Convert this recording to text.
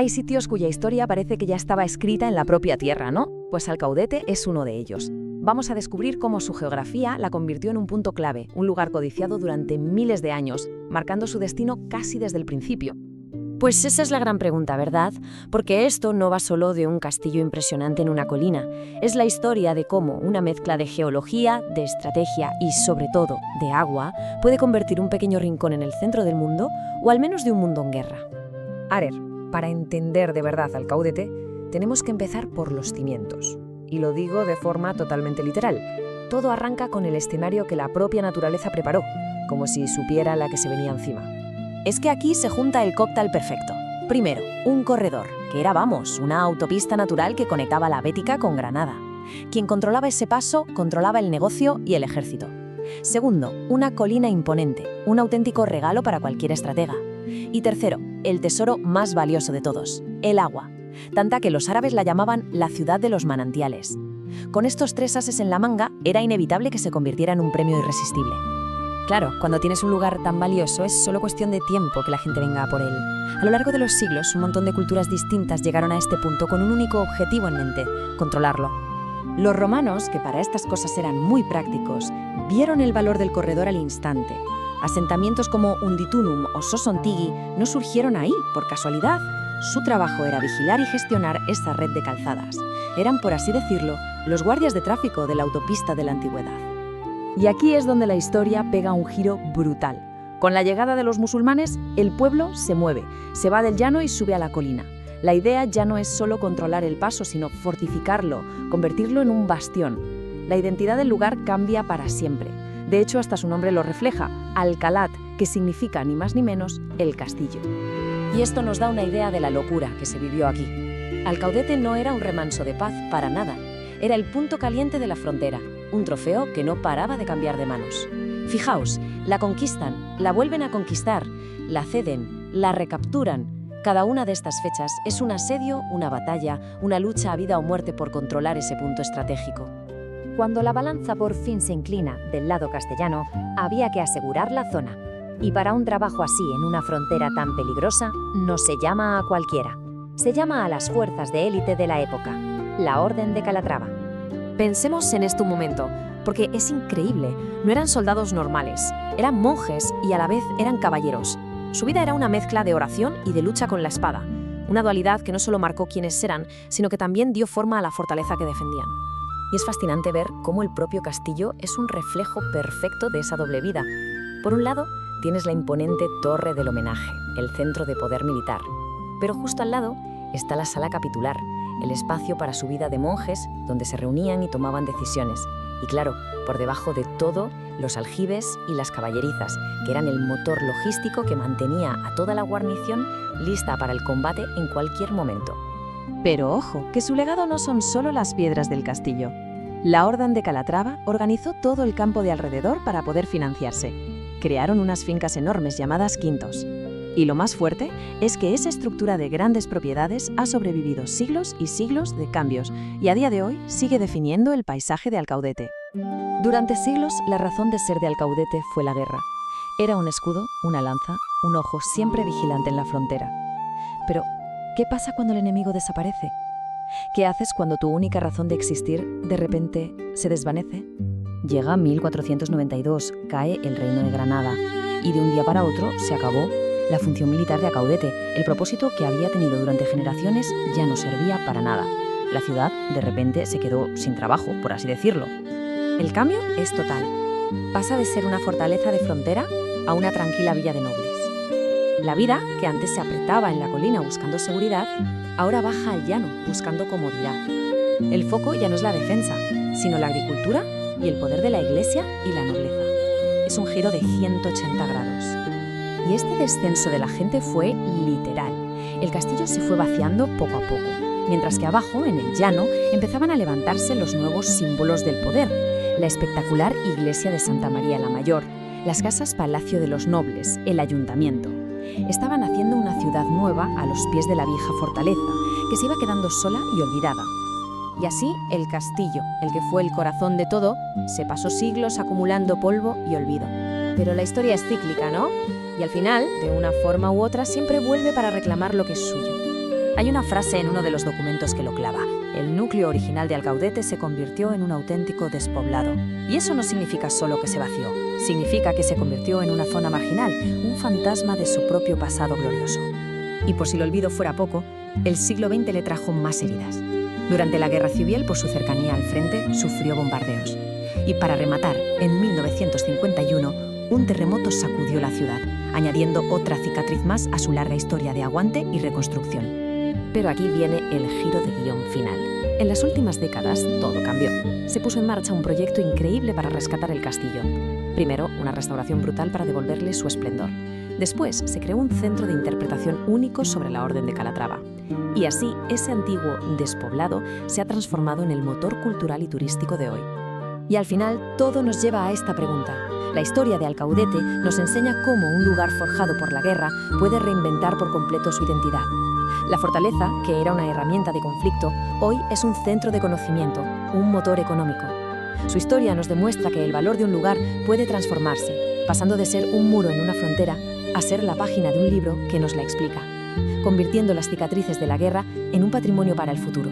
Hay sitios cuya historia parece que ya estaba escrita en la propia tierra, ¿no? Pues Alcaudete es uno de ellos. Vamos a descubrir cómo su geografía la convirtió en un punto clave, un lugar codiciado durante miles de años, marcando su destino casi desde el principio. Pues esa es la gran pregunta, ¿verdad? Porque esto no va solo de un castillo impresionante en una colina. Es la historia de cómo una mezcla de geología, de estrategia y, sobre todo, de agua puede convertir un pequeño rincón en el centro del mundo, o al menos de un mundo en guerra. Arer, para entender de verdad Alcaudete, tenemos que empezar por los cimientos. Y lo digo de forma totalmente literal. Todo arranca con el escenario que la propia naturaleza preparó, como si supiera la que se venía encima. Es que aquí se junta el cóctel perfecto. Primero, un corredor, que era, una autopista natural que conectaba la Bética con Granada. Quien controlaba ese paso, controlaba el negocio y el ejército. Segundo, una colina imponente, un auténtico regalo para cualquier estratega. Y tercero, el tesoro más valioso de todos, el agua. Tanta que los árabes la llamaban la ciudad de los manantiales. Con estos tres ases en la manga, era inevitable que se convirtiera en un premio irresistible. Claro, cuando tienes un lugar tan valioso es solo cuestión de tiempo que la gente venga a por él. A lo largo de los siglos, un montón de culturas distintas llegaron a este punto con un único objetivo en mente: controlarlo. Los romanos, que para estas cosas eran muy prácticos, vieron el valor del corredor al instante. Asentamientos como Unditunum o Sosontigui no surgieron ahí por casualidad. Su trabajo era vigilar y gestionar esa red de calzadas. Eran, por así decirlo, los guardias de tráfico de la autopista de la antigüedad. Y aquí es donde la historia pega un giro brutal. Con la llegada de los musulmanes, el pueblo se mueve, se va del llano y sube a la colina. La idea ya no es solo controlar el paso, sino fortificarlo, convertirlo en un bastión. La identidad del lugar cambia para siempre. De hecho, hasta su nombre lo refleja, Alcalat, que significa ni más ni menos el castillo. Y esto nos da una idea de la locura que se vivió aquí. Alcaudete no era un remanso de paz para nada. Era el punto caliente de la frontera, un trofeo que no paraba de cambiar de manos. Fijaos, la conquistan, la vuelven a conquistar, la ceden, la recapturan. Cada una de estas fechas es un asedio, una batalla, una lucha a vida o muerte por controlar ese punto estratégico. Cuando la balanza por fin se inclina del lado castellano, había que asegurar la zona. Y para un trabajo así en una frontera tan peligrosa, no se llama a cualquiera. Se llama a las fuerzas de élite de la época, la Orden de Calatrava. Pensemos en esto un momento, porque es increíble. No eran soldados normales, eran monjes y a la vez eran caballeros. Su vida era una mezcla de oración y de lucha con la espada, una dualidad que no solo marcó quiénes eran, sino que también dio forma a la fortaleza que defendían. Y es fascinante ver cómo el propio castillo es un reflejo perfecto de esa doble vida. Por un lado, tienes la imponente Torre del Homenaje, el centro de poder militar. Pero justo al lado está la sala capitular, el espacio para su vida de monjes, donde se reunían y tomaban decisiones. Y claro, por debajo de todo, los aljibes y las caballerizas, que eran el motor logístico que mantenía a toda la guarnición lista para el combate en cualquier momento. Pero ojo, que su legado no son solo las piedras del castillo. La Orden de Calatrava organizó todo el campo de alrededor para poder financiarse. Crearon unas fincas enormes llamadas quintos. Y lo más fuerte es que esa estructura de grandes propiedades ha sobrevivido siglos y siglos de cambios y a día de hoy sigue definiendo el paisaje de Alcaudete. Durante siglos, la razón de ser de Alcaudete fue la guerra. Era un escudo, una lanza, un ojo siempre vigilante en la frontera. Pero, ¿qué pasa cuando el enemigo desaparece? ¿Qué haces cuando tu única razón de existir, de repente, se desvanece? Llega 1492, cae el reino de Granada y de un día para otro se acabó la función militar de Alcaudete. El propósito que había tenido durante generaciones ya no servía para nada. La ciudad, de repente, se quedó sin trabajo, por así decirlo. El cambio es total. Pasa de ser una fortaleza de frontera a una tranquila villa de nobles. La vida, que antes se apretaba en la colina buscando seguridad, ahora baja al llano buscando comodidad. El foco ya no es la defensa, sino la agricultura y el poder de la iglesia y la nobleza. Es un giro de 180 grados. Y este descenso de la gente fue literal. El castillo se fue vaciando poco a poco, mientras que abajo, en el llano, empezaban a levantarse los nuevos símbolos del poder. La espectacular iglesia de Santa María la Mayor, las casas Palacio de los Nobles, el ayuntamiento. Estaban haciendo una ciudad nueva a los pies de la vieja fortaleza, que se iba quedando sola y olvidada. Y así, el castillo, el que fue el corazón de todo, se pasó siglos acumulando polvo y olvido. Pero la historia es cíclica, ¿no? Y al final, de una forma u otra, siempre vuelve para reclamar lo que es suyo. Hay una frase en uno de los documentos que lo clava. El núcleo original de Alcaudete se convirtió en un auténtico despoblado. Y eso no significa solo que se vació, significa que se convirtió en una zona marginal, un fantasma de su propio pasado glorioso. Y por si el olvido fuera poco, el siglo XX le trajo más heridas. Durante la Guerra Civil, por su cercanía al frente, sufrió bombardeos. Y para rematar, en 1951, un terremoto sacudió la ciudad, añadiendo otra cicatriz más a su larga historia de aguante y reconstrucción. Pero aquí viene el giro de guión final. En las últimas décadas todo cambió. Se puso en marcha un proyecto increíble para rescatar el castillo. Primero, una restauración brutal para devolverle su esplendor. Después, se creó un centro de interpretación único sobre la Orden de Calatrava. Y así, ese antiguo despoblado se ha transformado en el motor cultural y turístico de hoy. Y al final, todo nos lleva a esta pregunta. La historia de Alcaudete nos enseña cómo un lugar forjado por la guerra puede reinventar por completo su identidad. La fortaleza, que era una herramienta de conflicto, hoy es un centro de conocimiento, un motor económico. Su historia nos demuestra que el valor de un lugar puede transformarse, pasando de ser un muro en una frontera a ser la página de un libro que nos la explica, convirtiendo las cicatrices de la guerra en un patrimonio para el futuro.